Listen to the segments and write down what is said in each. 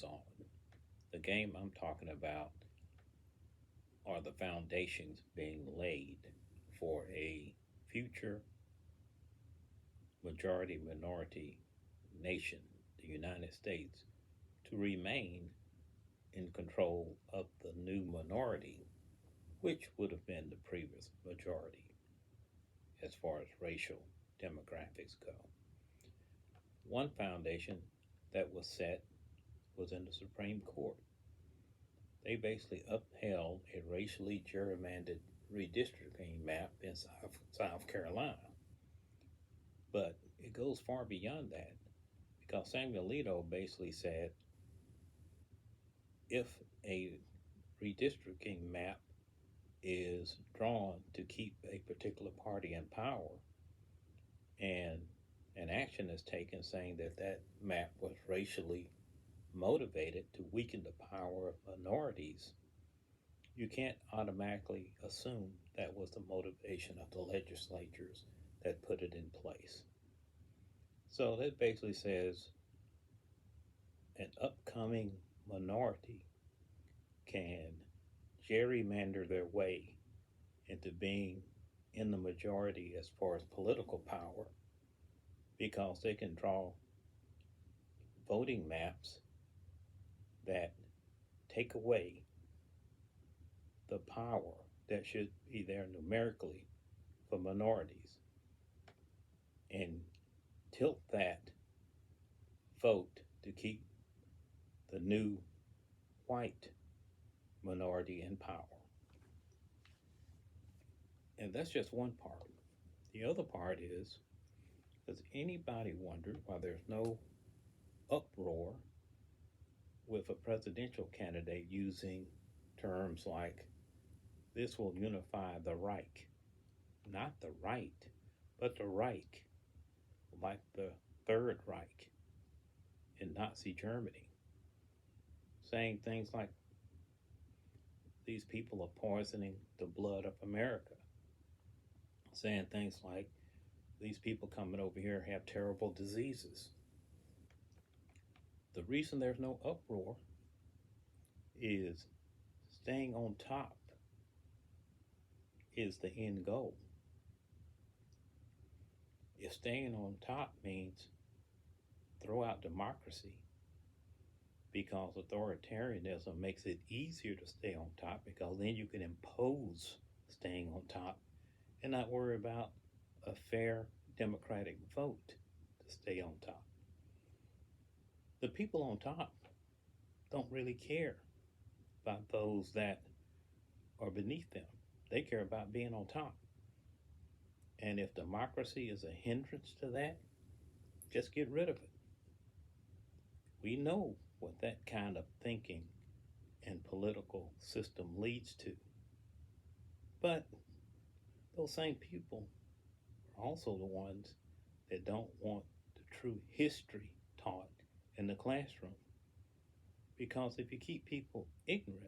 is on. The game I'm talking about are the foundations being laid for a future majority minority nation, the United States, to remain in control of the new minority, which would have been the previous majority as far as racial demographics go. One foundation that was set was in the Supreme Court. They basically upheld a racially gerrymandered redistricting map in South Carolina. But it goes far beyond that because Samuel Alito basically said if a redistricting map is drawn to keep a particular party in power and an action is taken saying that that map was racially motivated to weaken the power of minorities, you can't automatically assume that was the motivation of the legislatures that put it in place. So that basically says an upcoming minority can gerrymander their way into being in the majority as far as political power because they can draw voting maps that take away the power that should be there numerically for minorities and tilt that vote to keep the new white minority in power. And that's just one part. The other part is, does anybody wonder why there's no uproar with a presidential candidate using terms like this will unify the Reich? Not the right, but the Reich, like the Third Reich in Nazi Germany. Saying things like these people are poisoning the blood of America. Saying things like these people coming over here have terrible diseases. The reason there's no uproar is staying on top is the end goal. If staying on top means throw out democracy because authoritarianism makes it easier to stay on top because then you can impose staying on top and not worry about a fair democratic vote to stay on top. The people on top don't really care about those that are beneath them. They care about being on top. And if democracy is a hindrance to that, just get rid of it. We know what that kind of thinking and political system leads to. But those same people are also the ones that don't want the true history taught in the classroom. Because if you keep people ignorant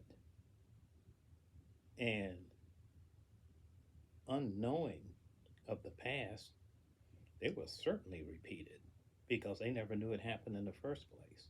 and unknowing of the past, they will certainly repeat it because they never knew it happened in the first place.